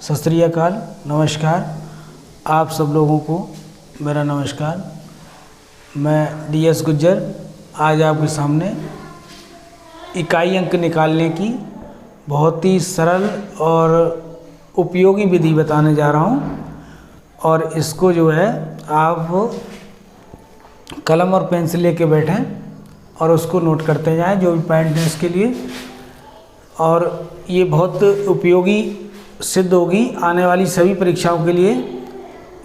सत श्री अकाल, नमस्कार। आप सब लोगों को मेरा नमस्कार। मैं DS गुज्जर आज आपके सामने इकाई अंक निकालने की बहुत ही सरल और उपयोगी विधि बताने जा रहा हूं। और इसको जो है आप कलम और पेन से लेके बैठें और उसको नोट करते जाएं, जो भी पॉइंट है इसके लिए। और ये बहुत उपयोगी सिद्ध होगी आने वाली सभी परीक्षाओं के लिए,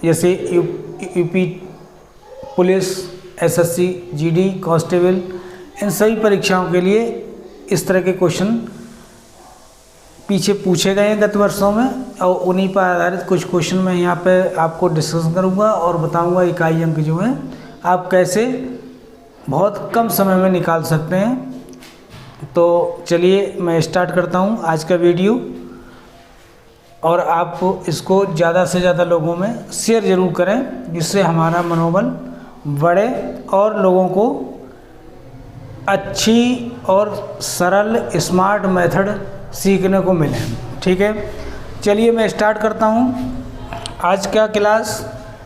जैसे UP police, SSC, GD, constable, इन सभी परीक्षाओं के लिए इस तरह के क्वेश्चन पीछे पूछे गए हैं गत वर्षों में, और उन्हीं पर आधारित कुछ क्वेश्चन मैं यहाँ पे आपको डिस्कस करूँगा और बताऊँगा इकाई अंक जो है आप कैसे बहुत कम समय में निकाल सकते हैं। तो चलिए मैं स्टार्ट करता हूँ आज का वीडियो, और आप इसको ज़्यादा से ज़्यादा लोगों में शेयर ज़रूर करें, जिससे हमारा मनोबल बढ़े और लोगों को अच्छी और सरल स्मार्ट मेथड सीखने को मिले। ठीक है, चलिए मैं स्टार्ट करता हूँ आज का क्लास।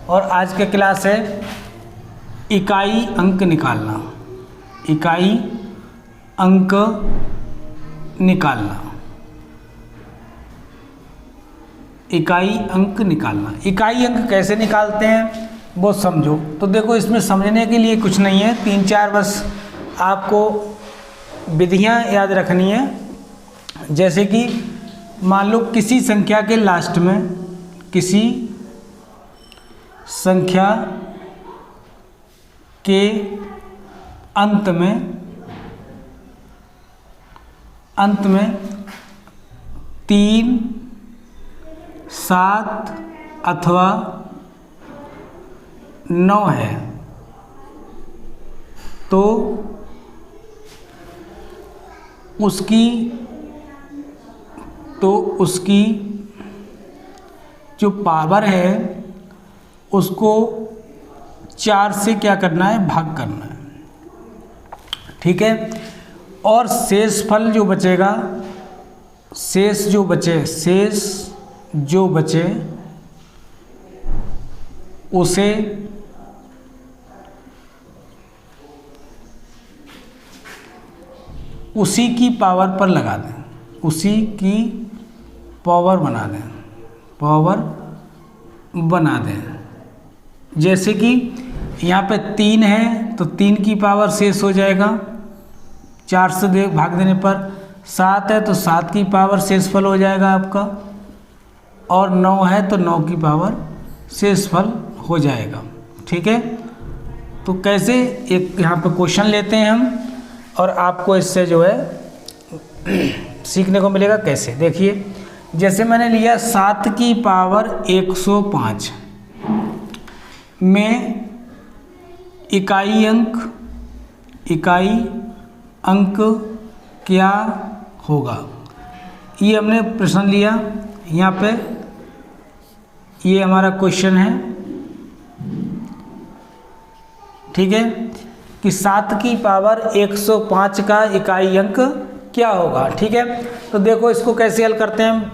और आज का क्लास है इकाई अंक निकालना। इकाई अंक निकालना। इकाई अंक निकालना। इकाई अंक कैसे निकालते हैं वो समझो। तो देखो, इसमें समझने के लिए कुछ नहीं है, 3-4 बस आपको विधियां याद रखनी है। जैसे कि मान लो किसी संख्या के लास्ट में, किसी संख्या के अंत में 3, 7 अथवा 9 है, तो उसकी जो पावर है उसको 4 से क्या करना है, भाग करना है। ठीक है, और शेष फल जो बचेगा, शेष जो बचे उसे उसी की पावर पर लगा दें, उसी की पावर बना दें। जैसे कि यहाँ पे 3 है तो 3 की पावर शेष हो जाएगा 4 से भाग देने पर। 7 है तो 7 की पावर शेषफल हो जाएगा आपका, और 9 है तो 9 की पावर शेषफल हो जाएगा। ठीक है, तो कैसे एक यहाँ पे क्वेश्चन लेते हैं हम, और आपको इससे जो है सीखने को मिलेगा कैसे। देखिए, जैसे मैंने लिया 7 की पावर 105 में इकाई अंक क्या होगा, ये हमने प्रश्न लिया। यहाँ पे ये हमारा क्वेश्चन है। ठीक है, कि 7 की पावर 105 का इकाई अंक क्या होगा। ठीक है, तो देखो इसको कैसे हल करते हैं।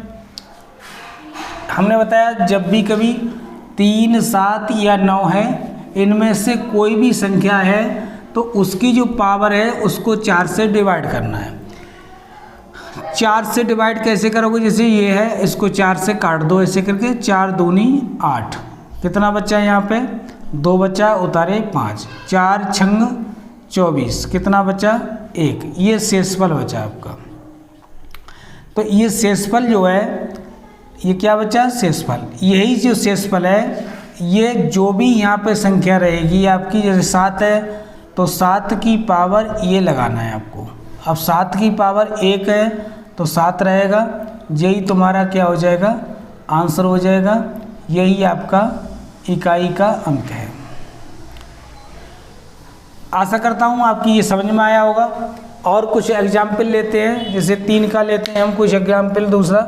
हमने बताया जब भी कभी 3, 7 या 9 है, इनमें से कोई भी संख्या है तो उसकी जो पावर है उसको 4 से डिवाइड करना है। 4 से डिवाइड कैसे करोगे, जैसे ये है, इसको 4 से काट दो ऐसे करके, 4 दूनी 8, कितना बचा यहाँ पे 2 बचा, उतारे 5, 4 छंग 24, कितना बचा 1, ये शेषफल बचा आपका। तो ये शेषफल जो है, ये क्या बचा, शेषफल। यही जो शेषफल है, ये जो भी यहाँ पे संख्या रहेगी आपकी, जैसे 7 है तो 7 की पावर ये लगाना है आपको। अब 7 की पावर 1 है तो 7 रहेगा, यही तुम्हारा क्या हो जाएगा, आंसर हो जाएगा। यही आपका इकाई का अंक है। आशा करता हूँ आपकी ये समझ में आया होगा। और कुछ एग्जाम्पल लेते हैं, जैसे 3 का लेते हैं हम कुछ एग्जाम्पल दूसरा।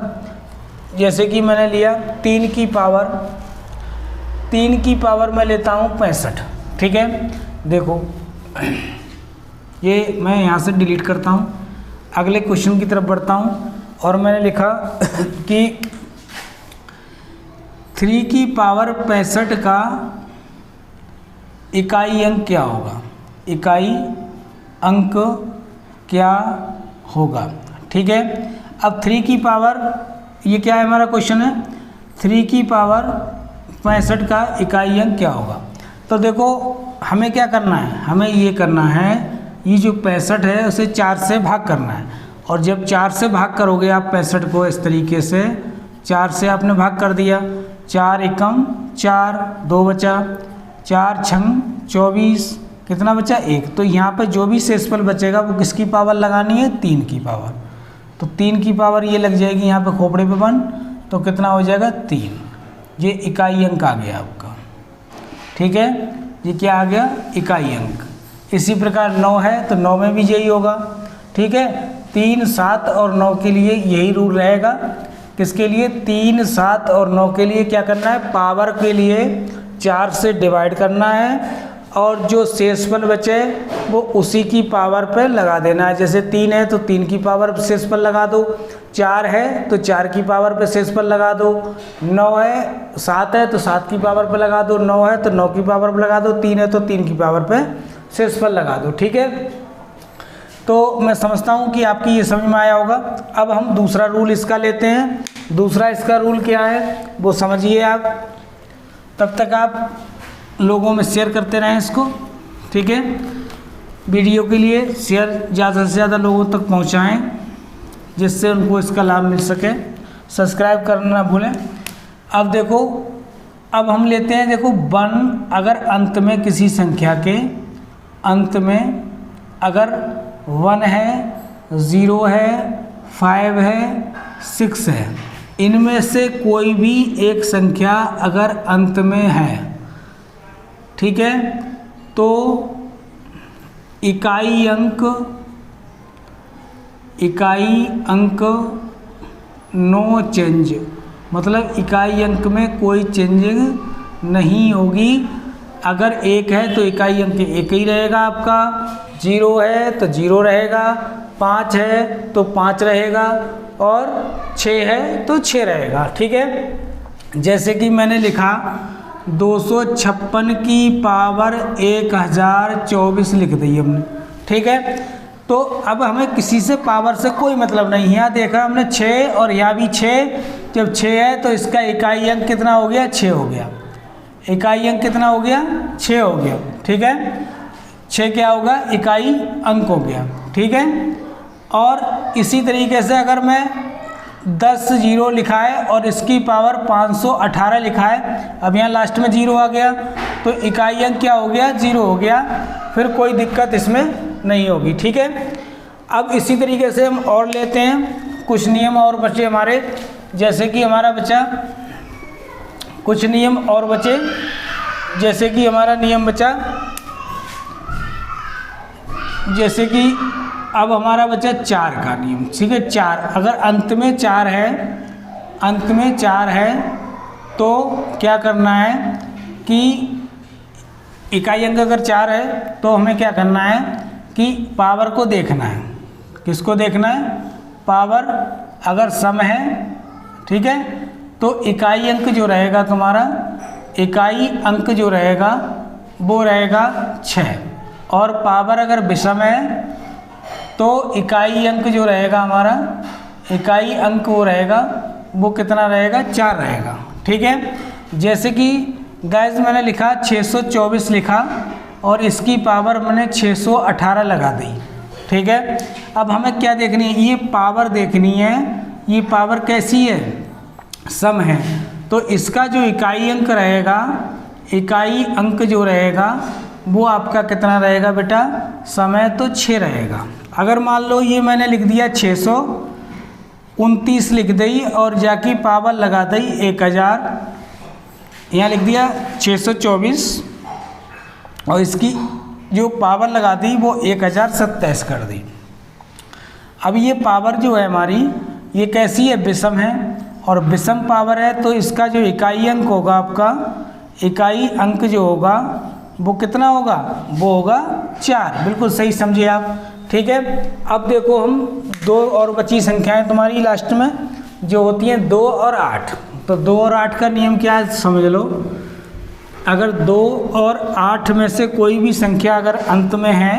जैसे कि मैंने लिया 3 की पावर मैं लेता हूँ 65। ठीक है, देखो ये मैं यहाँ से डिलीट करता हूँ, अगले क्वेश्चन की तरफ बढ़ता हूँ। और मैंने लिखा कि 3 की पावर 65 का इकाई अंक क्या होगा, इकाई अंक क्या होगा। ठीक है, अब 3 की पावर, ये क्या है हमारा क्वेश्चन है, 3 की पावर 65 का इकाई अंक क्या होगा। तो देखो हमें क्या करना है, हमें ये करना है, ये जो 65 है उसे 4 से भाग करना है। और जब 4 से भाग करोगे आप 65 को इस तरीके से, 4 से आपने भाग कर दिया, 4 एकम 4, 2 बचा, 4 छंग 24, कितना बचा 1। तो यहाँ पर जो भी शेषफल बचेगा वो किसकी पावर लगानी है, 3 की पावर। तो 3 की पावर ये लग जाएगी यहाँ पे खोपड़े पे 1, तो कितना हो जाएगा 3। ये इकाई अंक आ गया आपका। ठीक है, ये क्या आ गया, इकाई अंक। इसी प्रकार 9 है तो 9 में भी यही होगा। ठीक है, 3, 7 और 9 के लिए यही रूल रहेगा। किसके लिए, 3, 7 और 9 के लिए क्या करना है, पावर के लिए 4 से डिवाइड करना है और जो शेषफल बचे वो उसी की पावर पे लगा देना है। जैसे 3 है तो 3 की पावर पे शेषफल लगा दो, 4 है तो 4 की पावर पे शेषफल लगा दो, 9 है 7 है तो 7 की पावर पे लगा दो, 9 है तो 9 की पावर पे लगा दो, 3 है तो 3 की पावर पे शेषफल लगा दो। ठीक है, तो मैं समझता हूँ कि आपकी ये समझ में आया होगा। अब हम दूसरा रूल इसका लेते हैं। दूसरा इसका रूल क्या है वो समझिए आप, तब तक आप लोगों में शेयर करते रहें इसको। ठीक है, वीडियो के लिए शेयर ज़्यादा से ज़्यादा लोगों तक पहुंचाएं जिससे उनको इसका लाभ मिल सके। सब्सक्राइब करना ना भूलें। अब देखो, अब हम लेते हैं, देखो 1 अगर अंत में किसी संख्या के अंत में अगर 1 है, 0 है, 5 है, 6 है, इनमें से कोई भी एक संख्या अगर अंत में है, ठीक है, तो इकाई अंक नो चेंज, मतलब इकाई अंक में कोई चेंजिंग नहीं होगी। अगर 1 है तो इकाई अंक 1 ही रहेगा आपका, 0 है तो 0 रहेगा, 5 है तो 5 रहेगा और 6 है तो 6 रहेगा। ठीक है, जैसे कि मैंने लिखा 256 की पावर 1024 लिख दी हमने। ठीक है, तो अब हमें किसी से पावर से कोई मतलब नहीं है। यहाँ देखा हमने 6 और यहाँ भी 6, जब 6 है तो इसका इकाई अंक कितना हो गया, 6 हो गया। इकाई अंक कितना हो गया, 6 हो गया। ठीक है, 6 क्या होगा, इकाई अंक हो गया। ठीक है, और इसी तरीके से अगर मैं 10 0 लिखा है और इसकी पावर 518 लिखा है, अब यहाँ लास्ट में 0 आ गया तो इकाई अंक क्या हो गया, 0 हो गया, फिर कोई दिक्कत इसमें नहीं होगी। ठीक है, अब इसी तरीके से हम और लेते हैं, कुछ नियम और बचे हमारे, जैसे कि हमारा बचा कुछ नियम और बचे, जैसे कि हमारा नियम बचा, जैसे कि अब हमारा बचा 4 का नियम। ठीक है, 4 अगर अंत में 4 है, अंत में 4 है तो क्या करना है कि इकाई अंक अगर 4 है तो हमें क्या करना है कि पावर को देखना है। किसको देखना है, पावर। अगर सम है, ठीक है, तो इकाई अंक जो रहेगा तुम्हारा, इकाई अंक जो रहेगा वो रहेगा 6, और पावर अगर विषम है तो इकाई अंक जो रहेगा हमारा, इकाई अंक वो रहेगा, वो कितना रहेगा, 4 रहेगा। ठीक है, जैसे कि गाइस मैंने लिखा 624 लिखा और इसकी पावर मैंने 618 लगा दी। ठीक है, अब हमें क्या देखनी है, ये पावर देखनी है, ये पावर कैसी है, सम है, तो इसका जो इकाई अंक रहेगा, इकाई अंक जो रहेगा वो आपका कितना रहेगा बेटा, समय तो 6 रहेगा। अगर मान लो ये मैंने लिख दिया 629 लिख दी और जाके पावर लगा दी 1000, यहाँ लिख दिया 624 और इसकी जो पावर लगा दी वो 1027 कर दी। अब ये पावर जो है हमारी, ये कैसी है, विषम है, और विषम पावर है तो इसका जो इकाई अंक होगा आपका, इकाई अंक जो होगा वो कितना होगा, वो होगा 4। बिल्कुल सही समझिए आप। ठीक है, अब देखो हम 2 और बची संख्याएं तुम्हारी लास्ट में जो होती हैं 2 और 8, तो 2 और 8 का नियम क्या है समझ लो। अगर 2 और 8 में से कोई भी संख्या अगर अंत में है,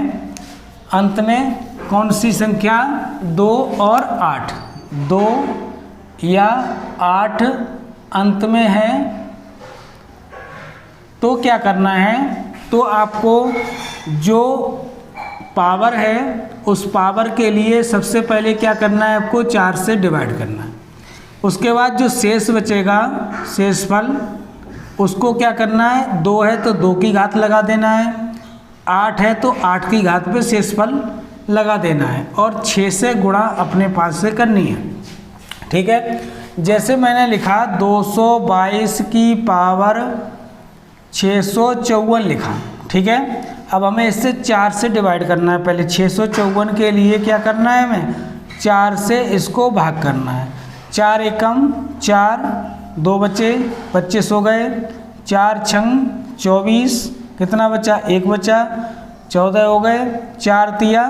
अंत में कौन सी संख्या, 2 और 8, 2 या 8 अंत में है, तो क्या करना है, तो आपको जो पावर है उस पावर के लिए सबसे पहले क्या करना है, आपको 4 से डिवाइड करना है। उसके बाद जो शेष बचेगा, शेषफल, उसको क्या करना है, 2 है तो 2 की घात लगा देना है, 8 है तो 8 की घात पे शेषफल लगा देना है, और 6 से गुणा अपने पास से करनी है। ठीक है, जैसे मैंने लिखा 222 की पावर 654 लिखा। ठीक है, अब हमें इससे 4 से डिवाइड करना है। पहले 654 के लिए क्या करना है, हमें 4 से इसको भाग करना है। 4 एकम 4, 2 बचे, 25 हो गए, 4 छंग 24, कितना बचा, 1 बचा, 14 हो गए, 4 तिया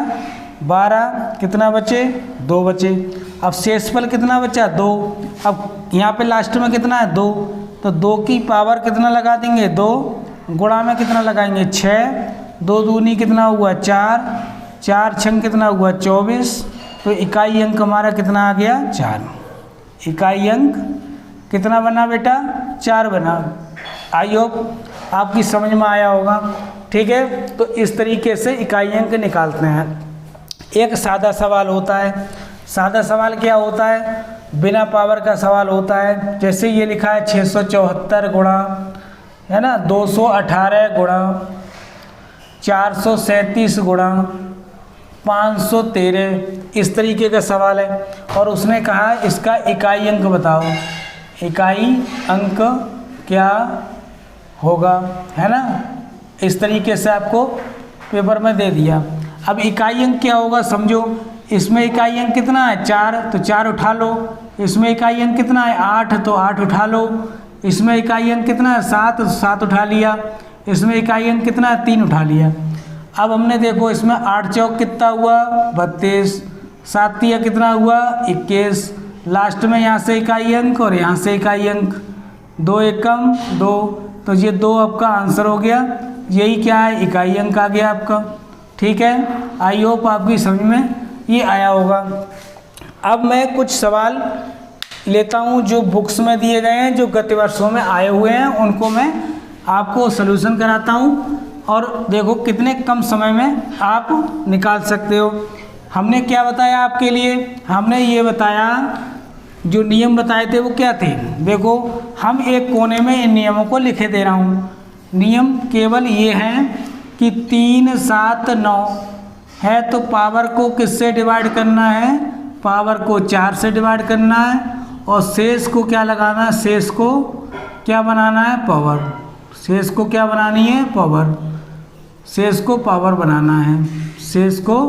12, कितना बचे, 2 बचे। अब शेषफल कितना बचा, 2। अब यहाँ पे लास्ट में कितना है, 2, तो 2 की पावर कितना लगा देंगे, 2, गुणा में कितना लगाएंगे, 6, 2 दूनी कितना हुआ, 4, 4 छंग कितना हुआ, 24, तो इकाई अंक हमारा कितना आ गया, 4। इकाई अंक कितना बना बेटा, 4 बना। आई होप आपकी समझ में आया होगा। ठीक है, तो इस तरीके से इकाई अंक निकालते हैं। एक सादा सवाल होता है। सादा सवाल क्या होता है, बिना पावर का सवाल होता है। जैसे ये लिखा है 674 गुणा, है ना, 218 गुणा, 437 गुणा 513, इस तरीके का सवाल है। और उसने कहा इसका इकाई अंक बताओ, इकाई अंक क्या होगा, है ना। इस तरीके से आपको पेपर में दे दिया। अब इकाई अंक क्या होगा समझो। इसमें इकाई अंक कितना है, 4, तो 4 उठा लो। इसमें इकाई अंक कितना है, 8, तो 8 उठा लो। इसमें इकाई अंक कितना है, 7, तो 7 उठा लिया। इसमें इकाई अंक कितना है, 3 उठा लिया। अब हमने देखो इसमें 8 चौक कितना हुआ, 32, 7 तिया कितना हुआ, 21। लास्ट में यहाँ से इकाई अंक और यहाँ से इकाई अंक, 2 एकम 2, तो ये 2 आपका आंसर हो गया। यही क्या है, इकाई अंक आ गया आपका। ठीक है, आई होप आपकी समझ में ये आया होगा। अब मैं कुछ सवाल लेता हूँ जो बुक्स में दिए गए हैं, जो गत वर्षों में आए हुए हैं, उनको मैं आपको सलूशन कराता हूँ और देखो कितने कम समय में आप निकाल सकते हो। हमने क्या बताया आपके लिए, हमने ये बताया, जो नियम बताए थे वो क्या थे। देखो हम एक कोने में इन नियमों को लिखे दे रहा हूँ। नियम केवल ये हैं कि 3, 7, 9 है तो पावर को किससे डिवाइड करना है, पावर को 4 से डिवाइड करना है, और शेष को क्या लगाना है, शेष को क्या बनाना है, पावर। शेष को क्या बनानी है, पावर। शेष को पावर बनाना है, शेष को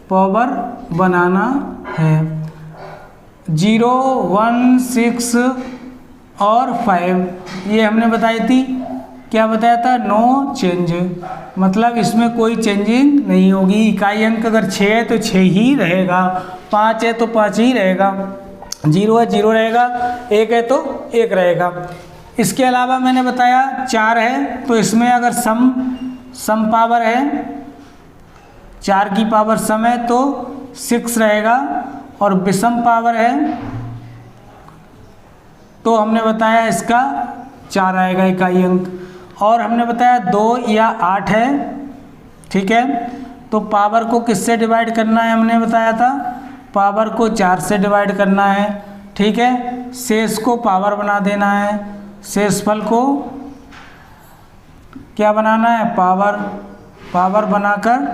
पावर बनाना है। 0, 1, 6 और 5 ये हमने बताई थी। क्या बताया था, नो चेंज, मतलब इसमें कोई चेंजिंग नहीं होगी। इकाई अंक अगर 6 है तो 6 ही रहेगा, 5 है तो 5 ही रहेगा, 0 है 0 रहेगा, 1 है तो 1 रहेगा। इसके अलावा मैंने बताया 4 है तो इसमें अगर सम पावर है, 4 की पावर सम है तो 6 रहेगा, और विषम पावर है तो हमने बताया इसका 4 आएगा इकाई अंक। और हमने बताया 2 या 8 है, ठीक है, तो पावर को किससे डिवाइड करना है, हमने बताया था पावर को 4 से डिवाइड करना है। ठीक है, शेष को पावर बना देना है, शेषफल को क्या बनाना है, पावर। पावर बनाकर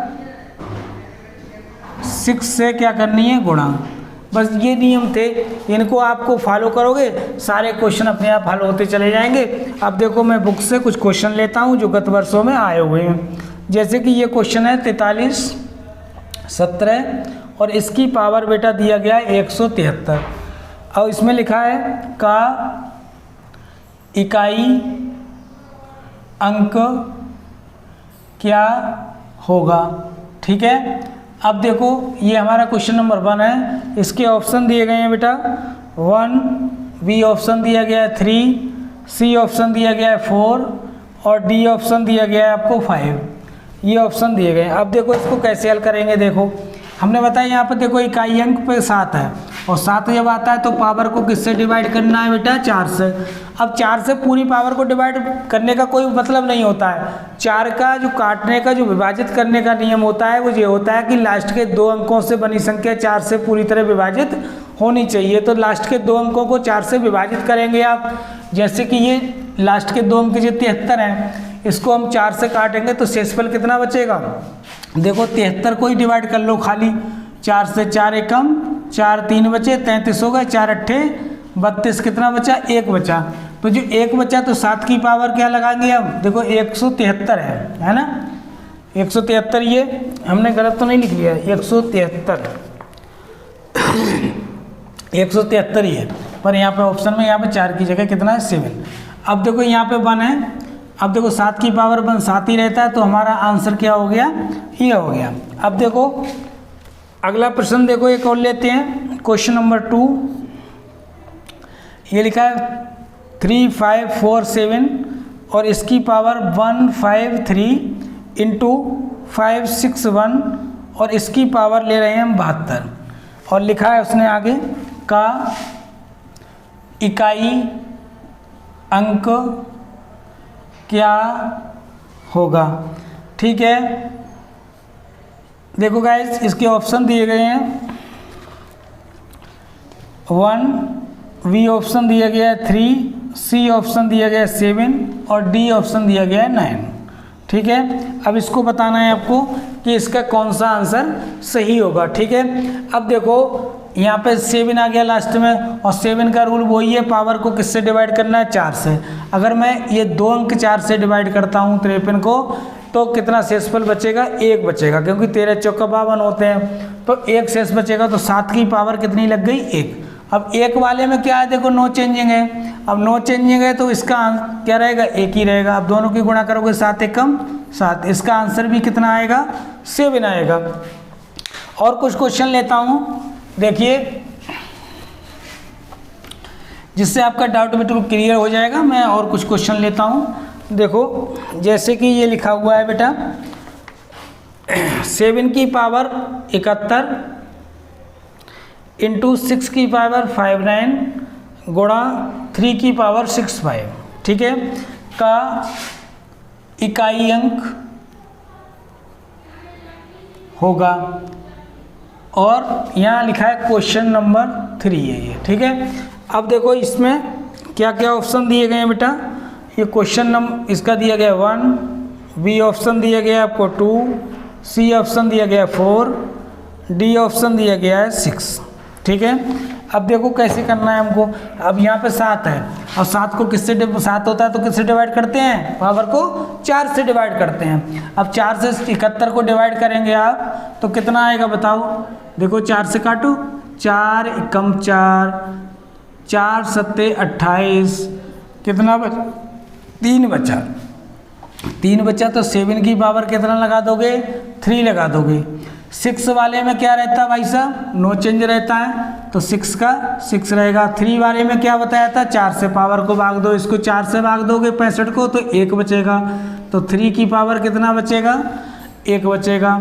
6 से क्या करनी है, गुणा। बस ये नियम थे, इनको आपको फॉलो करोगे सारे क्वेश्चन अपने आप हल होते चले जाएंगे। अब देखो मैं बुक से कुछ क्वेश्चन लेता हूँ जो गत वर्षों में आए हुए हैं। जैसे कि ये क्वेश्चन है 43, 17 और इसकी पावर बेटा दिया गया है 173, और इसमें लिखा है का इकाई अंक क्या होगा। ठीक है, अब देखो ये हमारा क्वेश्चन नंबर 1 है। इसके ऑप्शन दिए गए हैं बेटा 1, बी ऑप्शन दिया गया है 3, सी ऑप्शन दिया गया है 4 और डी ऑप्शन दिया गया है आपको 5। ये ऑप्शन दिए गए हैं। अब देखो इसको कैसे हल करेंगे। देखो हमने बताया यहाँ पर देखो इकाई अंक पे 7 है और 7 जब आता है तो पावर को किससे डिवाइड करना है बेटा, 4 से। अब 4 से पूरी पावर को डिवाइड करने का कोई मतलब नहीं होता है। 4 का जो काटने का जो विभाजित करने का नियम होता है वो ये होता है कि लास्ट के 2 अंकों से बनी संख्या 4 से पूरी तरह विभाजित होनी चाहिए। तो लास्ट के 2 अंकों को 4 से विभाजित करेंगे आप। जैसे कि ये लास्ट के 2 अंक जो 73 हैं, इसको हम 4 से काटेंगे तो शेषफल कितना बचेगा। देखो 73 को ही डिवाइड कर लो खाली, 4 से 4 एकम 4 3 बचे 33 हो गए, 4 अट्ठे 32, कितना बचा 1 बचा। तो जो 1 बचा तो 7 की पावर क्या लगाएंगे हम, देखो 173 है ना, 173। ये हमने गलत तो नहीं लिख लिया, 173 ही है, पर यहाँ पे ऑप्शन में यहाँ पे 4 की जगह कितना है 7। अब देखो यहाँ पे 1 है, अब देखो 7 की पावर 1 7 ही रहता है, तो हमारा आंसर क्या हो गया, ये हो गया। अब देखो अगला प्रश्न देखो एक और लेते हैं, क्वेश्चन नंबर 2। ये लिखा है 3 5 4 7 और इसकी पावर 1 5 3 इंटू 5 6 1 और इसकी पावर ले रहे हैं हम 72। और लिखा है उसने आगे का इकाई अंक क्या होगा। ठीक है, देखो गाइस इसके ऑप्शन दिए गए हैं 1, बी ऑप्शन दिया गया है 3, सी ऑप्शन दिया गया है 7 और डी ऑप्शन दिया गया है 9। ठीक है, अब इसको बताना है आपको कि इसका कौन सा आंसर सही होगा। ठीक है, अब देखो यहाँ पे 7 आ गया लास्ट में और 7 का रूल वही है, पावर को किससे डिवाइड करना है, 4 से। अगर मैं ये 2 अंक 4 से डिवाइड करता हूँ 53 को, तो कितना शेषफल बचेगा, 1 बचेगा, क्योंकि 13 चौका 52 होते हैं, तो 1 शेष बचेगा। तो 7 की पावर कितनी लग गई, 1। अब 1 वाले में क्या है, देखो नो चेंजिंग है। अब नो चेंजिंग है तो इसका क्या रहेगा, 1 ही रहेगा। अब दोनों की गुणा करोगे 7 एकम 7, इसका आंसर भी कितना आएगा, 7 आएगा। और कुछ क्वेश्चन लेता हूँ, देखिए जिससे आपका डाउट बिल्कुल क्लियर हो जाएगा। मैं और कुछ क्वेश्चन लेता हूँ। देखो जैसे कि ये लिखा हुआ है बेटा 7 की पावर 71 इंटू 6 की पावर 59 गुणा 3 की पावर 65। ठीक है, का इकाई अंक होगा। और यहाँ लिखा है क्वेश्चन नंबर 3 है ये। ठीक है, अब देखो इसमें क्या क्या ऑप्शन दिए गए हैं बेटा। ये क्वेश्चन नंबर इसका दिया गया 1, बी ऑप्शन दिया गया आपको 2, सी ऑप्शन दिया गया 4, डी ऑप्शन दिया गया है 6। ठीक है, अब देखो कैसे करना है हमको। अब यहाँ पे 7 है और 7 को किससे 7 होता है तो किससे डिवाइड करते हैं, पावर को 4 से डिवाइड करते हैं। अब 4 से 71 को डिवाइड करेंगे आप तो कितना आएगा बताओ। देखो 4 से काटो, 4 एकम 4, 4 सत्ते 28, कितना 3 बचा। 3 बचा तो 7 की पावर कितना लगा दोगे, 3 लगा दोगे। 6 वाले में क्या रहता है भाई साहब, नो चेंज रहता है, तो 6 का 6 रहेगा। 3 वाले में क्या बताया था, 4 से पावर को भाग दो, इसको 4 से भाग दोगे 65 को तो 1 बचेगा। तो 3 की पावर कितना बचेगा, 1 बचेगा।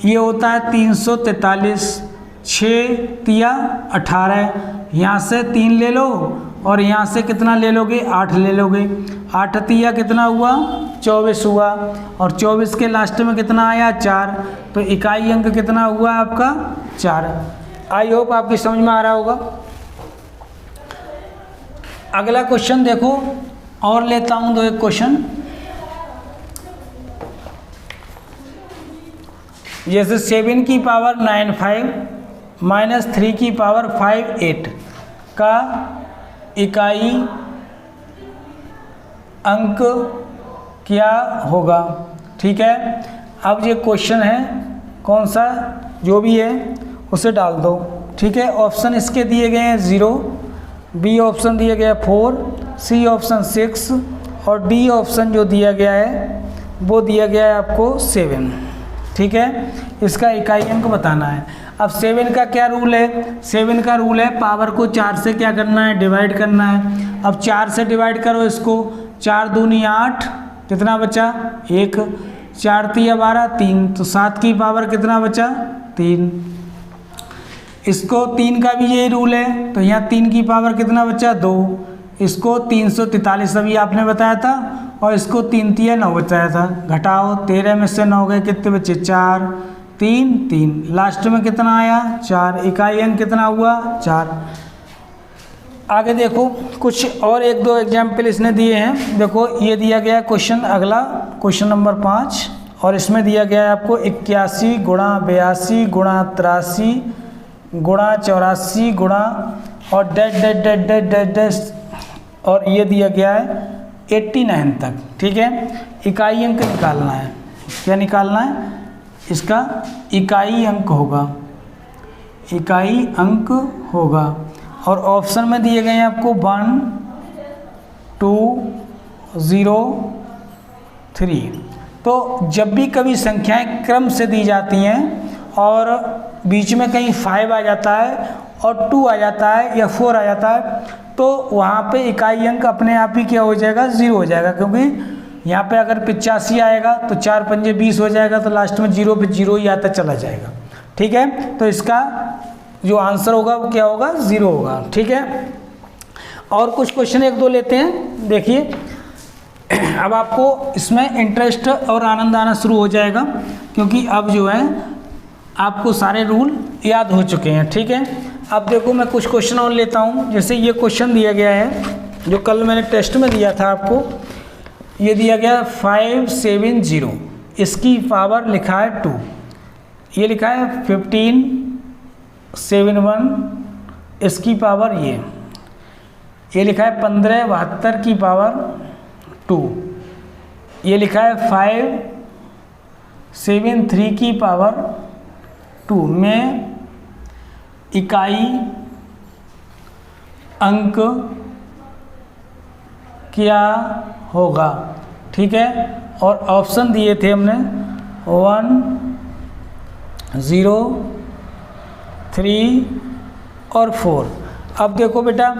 ये होता है 343, 6 तिया 18, यहाँ से 3 ले लो और यहाँ से कितना ले लोगे, 8 ले लोगे। 8 तिया कितना हुआ, 24 हुआ और 24 के लास्ट में कितना आया, 4। तो इकाई अंक कितना हुआ आपका, 4। आई होप आपकी समझ में आ रहा होगा। अगला क्वेश्चन देखो और लेता हूँ 2 क्वेश्चन। जैसे 7 की पावर 95 माइनस 3 की पावर 58 का इकाई अंक क्या होगा। ठीक है, अब ये क्वेश्चन है कौन सा जो भी है उसे डाल दो। ठीक है, ऑप्शन इसके दिए गए हैं 0, बी ऑप्शन दिया गया 4, सी ऑप्शन 6 और डी ऑप्शन जो दिया गया है वो दिया गया है आपको 7। ठीक है, इसका इकाई अंक बताना है। अब 7 का क्या रूल है, 7 का रूल है पावर को 4 से क्या करना है, डिवाइड करना है। अब 4 से डिवाइड करो इसको, 4 दूनी 8, कितना बचा 1, 4 तिया 12 3, तो 7 की पावर कितना बचा 3। इसको 3 का भी यही रूल है, तो यहाँ 3 की पावर कितना बचा 2। इसको 343 अभी आपने बताया था, और इसको 3 तिया 9 बताया था। घटाओ, 13 में से 9 गए, कितने बचे 4, 3 3, लास्ट में कितना आया 4। इकाई अंक कितना हुआ 4। आगे देखो कुछ और 1-2 एग्जाम्पल इसने दिए हैं। देखो ये दिया गया है क्वेश्चन, अगला क्वेश्चन नंबर 5, और इसमें दिया गया है आपको 81 गुणा 82 गुणा 83 गुणा 84 गुणा और dash dash dash dash dash dash, और ये दिया गया है 89 तक। ठीक है, इकाई अंक निकालना है। क्या निकालना है, इसका इकाई अंक होगा, इकाई अंक होगा। और ऑप्शन में दिए गए हैं आपको 1 2 0 3। तो जब भी कभी संख्याएं क्रम से दी जाती हैं और बीच में कहीं 5 आ जाता है और 2 आ जाता है या 4 आ जाता है, तो वहाँ पे इकाई अंक अपने आप ही क्या हो जाएगा 0 हो जाएगा, क्योंकि यहाँ पे अगर 85 आएगा तो 4 पंजे 20 हो जाएगा, तो लास्ट में 0 पे 0 ही आता चला जाएगा। ठीक है, तो इसका जो आंसर होगा वो क्या होगा 0 होगा। ठीक है, और कुछ क्वेश्चन 1-2 लेते हैं। देखिए अब आपको इसमें इंटरेस्ट और आनंद आना शुरू हो जाएगा, क्योंकि अब जो है आपको सारे रूल याद हो चुके हैं। ठीक है, अब देखो मैं कुछ क्वेश्चन और लेता हूँ। जैसे ये क्वेश्चन दिया गया है जो कल मैंने टेस्ट में दिया था आपको, ये दिया गया 570, इसकी पावर लिखा है 2, ये लिखा है 1571, इसकी पावर ये लिखा है 1572 की पावर 2, ये लिखा है 573 की पावर 2 में इकाई अंक क्या होगा। ठीक है, और ऑप्शन दिए थे हमने 1 0 3 और 4। अब देखो बेटा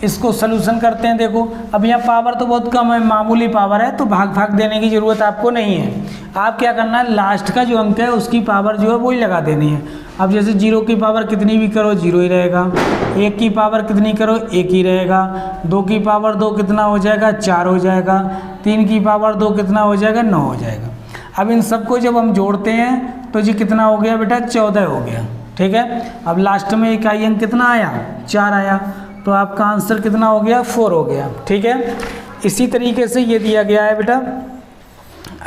इसको सलूशन करते हैं। देखो अब यहाँ पावर तो बहुत कम है, मामूली पावर है, तो भाग भाग देने की ज़रूरत आपको नहीं है। आप क्या करना है, लास्ट का जो अंक है उसकी पावर जो है वही लगा देनी है। अब जैसे 0 की पावर कितनी भी करो 0 ही रहेगा, 1 की पावर कितनी करो 1 ही रहेगा, 2 की पावर 2 कितना हो जाएगा 4 हो जाएगा, 3 की पावर 2 कितना हो जाएगा 9 हो जाएगा। अब इन सबको जब हम जोड़ते हैं तो जी कितना हो गया बेटा 14 हो गया। ठीक है, अब लास्ट में इकाई अंक कितना आया 4 आया, तो आपका आंसर कितना हो गया 4 हो गया। ठीक है, इसी तरीके से ये दिया गया है बेटा,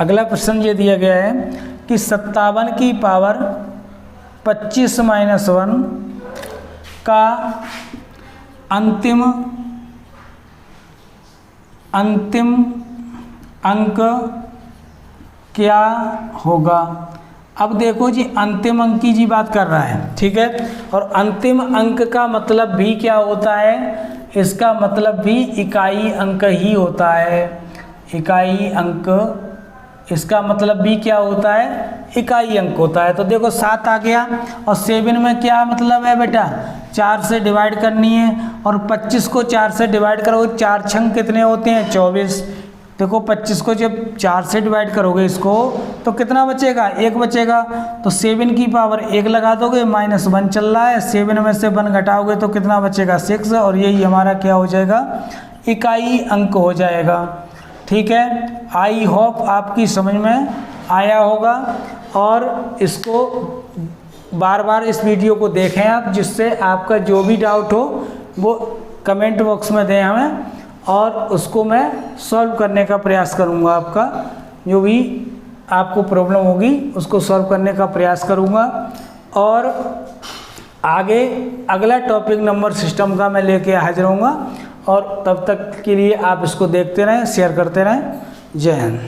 अगला प्रश्न ये दिया गया है कि 57 की पावर 25 - 1 का अंतिम अंक क्या होगा। अब देखो जी अंतिम अंक की जी बात कर रहा है। ठीक है, और अंतिम अंक का मतलब भी क्या होता है, इसका मतलब भी इकाई अंक ही होता है। इकाई अंक, इसका मतलब भी क्या होता है, इकाई अंक होता है। तो देखो 7 आ गया, और 7 में क्या मतलब है बेटा 4 से डिवाइड करनी है, और 25 को 4 से डिवाइड करो, 4 छंग कितने होते हैं 24। देखो 25 को जब 4 से डिवाइड करोगे इसको तो कितना बचेगा 1 बचेगा, तो 7 की पावर 1 लगा दोगे, -1 चल रहा है, 7 में से 1 घटाओगे तो कितना बचेगा 6, और यही हमारा क्या हो जाएगा इकाई अंक हो जाएगा। ठीक है, आई होप आपकी समझ में आया होगा, और इसको बार बार इस वीडियो को देखें आप, जिससे आपका जो भी डाउट हो वो कमेंट बॉक्स में दें हमें, और उसको मैं सॉल्व करने का प्रयास करूँगा। आपका जो भी आपको प्रॉब्लम होगी उसको सॉल्व करने का प्रयास करूँगा, और आगे अगला टॉपिक नंबर सिस्टम का मैं लेके हाजिर होऊंगा। और तब तक के लिए आप इसको देखते रहें, शेयर करते रहें। जय हिंद।